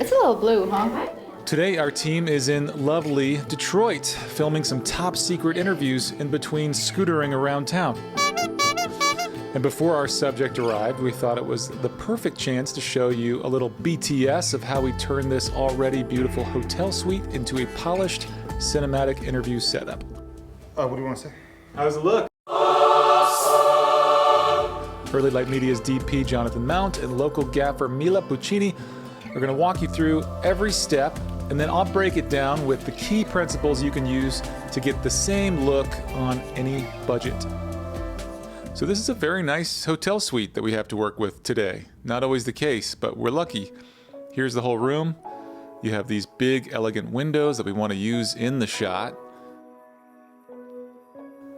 It's a little blue, huh? Today, our team is in lovely Detroit, filming some top secret interviews in between scootering around town. And before our subject arrived, we thought it was the perfect chance to show you a little BTS of how we turn this already beautiful hotel suite into a polished cinematic interview setup. What do you want to say? How's it look? Early Light Media's DP Jonathan Mount and local gaffer Mila Puccini are going to walk you through every step, and then I'll break it down with the key principles you can use to get the same look on any budget. So this is a very nice hotel suite that we have to work with today. Not always the case, but we're lucky. Here's the whole room. You have these big, elegant windows that we want to use in the shot.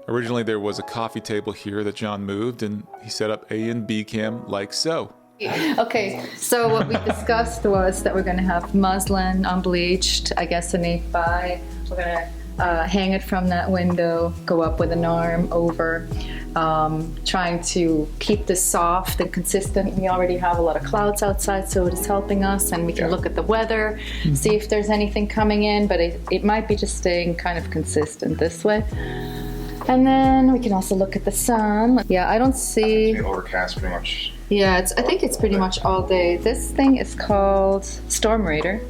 Originally there was a coffee table here that John moved, and he set up A and B cam like so. Okay, so what we discussed was that we're going to have muslin unbleached, I guess an 8x. We're going to hang it from that window, go up with an arm over, trying to keep this soft and consistent. We already have a lot of clouds outside, so it is helping us, and we can look at the weather, see if there's anything coming in, but it might be just staying kind of consistent this way. And then we can also look at the sun. Yeah, I don't see... Overcast pretty much. Yeah, I think it's pretty much all day. This thing is called Storm Radar.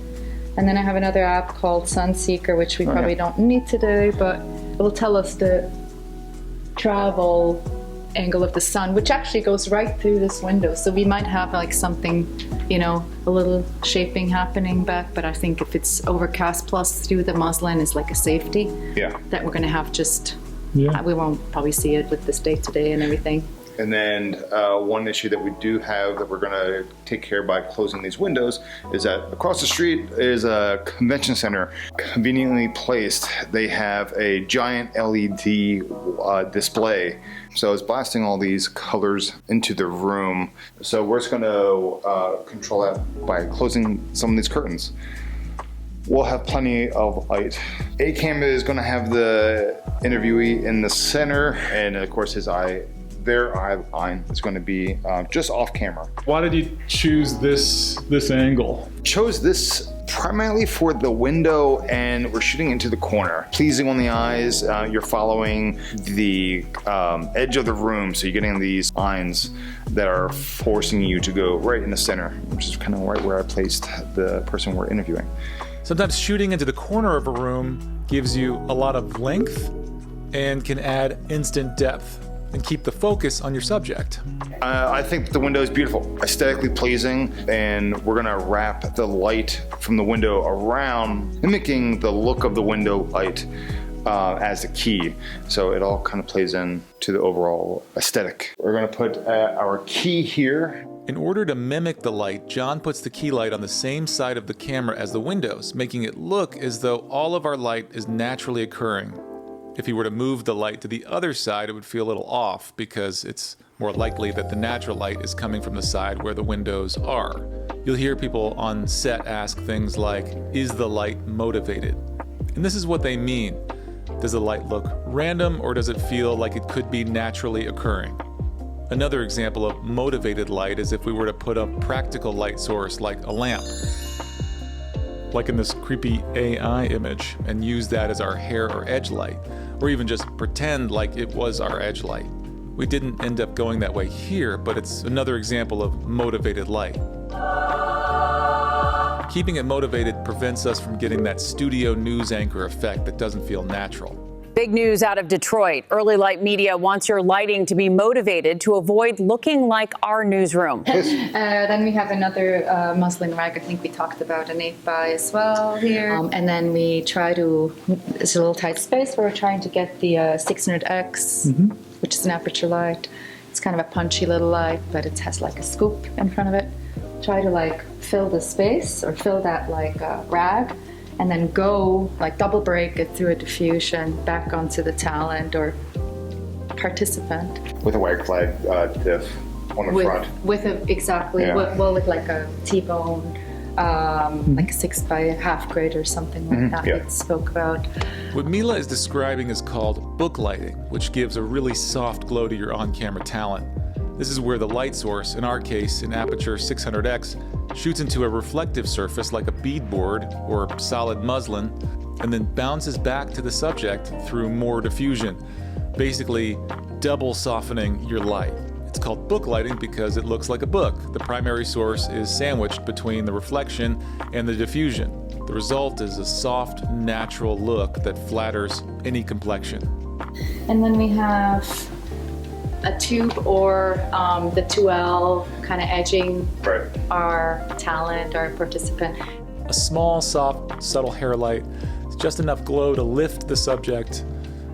And then I have another app called Sunseeker, which we probably don't need today, but it will tell us the travel angle of the sun, which actually goes right through this window. So we might have like something, you know, a little shaping happening back, but I think if it's overcast plus through the muslin is like a safety. Yeah. That we're gonna have just, we won't probably see it with this day-to-day and everything. And then one issue that we do have that we're going to take care of by closing these windows is that across the street is a convention center, conveniently placed. They have a giant LED display. So it's blasting all these colors into the room. So we're just going to control that by closing some of these curtains. We'll have plenty of light. A-cam is going to have the interviewee in the center, and of course their eye line is going to be just off camera. Why did you choose this angle? Chose this primarily for the window, and we're shooting into the corner. Pleasing on the eyes, you're following the edge of the room, so you're getting these lines that are forcing you to go right in the center, which is kind of right where I placed the person we're interviewing. Sometimes shooting into the corner of a room gives you a lot of length and can add instant depth and keep the focus on your subject. I think the window is beautiful, aesthetically pleasing, and we're gonna wrap the light from the window around, mimicking the look of the window light as the key. So it all kind of plays in to the overall aesthetic. We're gonna put our key here. In order to mimic the light, John puts the key light on the same side of the camera as the windows, making it look as though all of our light is naturally occurring. If he were to move the light to the other side, it would feel a little off because it's more likely that the natural light is coming from the side where the windows are. You'll hear people on set ask things like, is the light motivated? And this is what they mean. Does the light look random, or does it feel like it could be naturally occurring? Another example of motivated light is if we were to put a practical light source like a lamp, like in this creepy AI image, and use that as our hair or edge light, or even just pretend like it was our edge light. We didn't end up going that way here, but it's another example of motivated light. Keeping it motivated prevents us from getting that studio news anchor effect that doesn't feel natural. Big news out of Detroit. Early Light Media wants your lighting to be motivated to avoid looking like our newsroom. Then we have another muslin rag. I think we talked about an 8x as well here. And then we try to, it's a little tight space where we're trying to get the 600X, which is an aperture light. It's kind of a punchy little light, but it has like a scoop in front of it. Try to like fill the space or fill that like rag, and then go like double break it through a diffusion back onto the talent or participant. With a white flag diff on the front. With a, exactly, well with like a T-bone, like a 6x half grid or something like that we spoke about. What Mila is describing is called book lighting, which gives a really soft glow to your on-camera talent. This is where the light source, in our case an aperture 600X, shoots into a reflective surface like a bead board or solid muslin, and then bounces back to the subject through more diffusion, basically double softening your light. It's called book lighting because it looks like a book. The primary source is sandwiched between the reflection and the diffusion. The result is a soft, natural look that flatters any complexion. And then we have a tube or the 2L kind of edging our talent, our participant. A small, soft, subtle hair light is just enough glow to lift the subject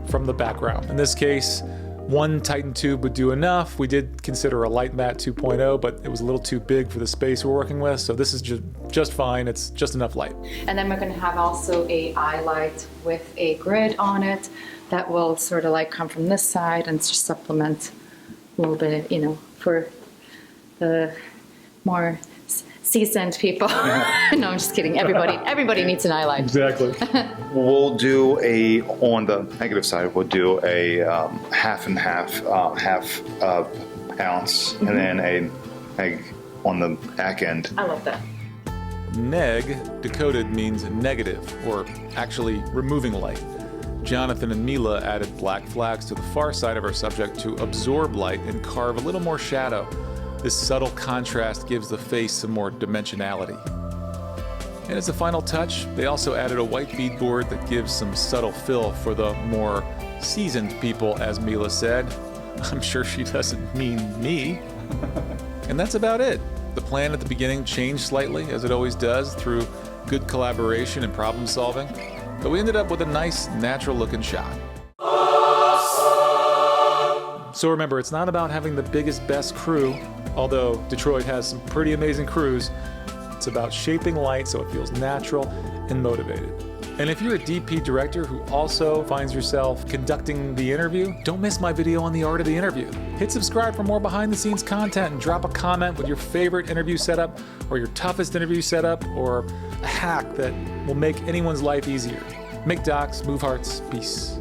from the background. In this case, one Titan tube would do enough. We did consider a light matte 2.0, but it was a little too big for the space we're working with, so this is just fine. It's just enough light. And then we're going to have also a eye light with a grid on it that will sort of like come from this side and just supplement a little bit, you know, for the more seasoned people. No, I'm just kidding. Everybody needs an eye light. Exactly. We'll do on the negative side, we'll do a half and half ounce, and then a neg on the back end. I love that. Neg, decoded, means negative, or actually removing light. Jonathan and Mila added black flags to the far side of our subject to absorb light and carve a little more shadow. This subtle contrast gives the face some more dimensionality. And as a final touch, they also added a white beadboard that gives some subtle fill for the more seasoned people, as Mila said. I'm sure she doesn't mean me. And that's about it. The plan at the beginning changed slightly, as it always does, through good collaboration and problem solving. But we ended up with a nice, natural-looking shot. So remember, it's not about having the biggest, best crew, although Detroit has some pretty amazing crews. It's about shaping light so it feels natural and motivated. And if you're a DP director who also finds yourself conducting the interview, don't miss my video on the art of the interview. Hit subscribe for more behind-the-scenes content and drop a comment with your favorite interview setup or your toughest interview setup or a hack that will make anyone's life easier. Make docs, move hearts, peace.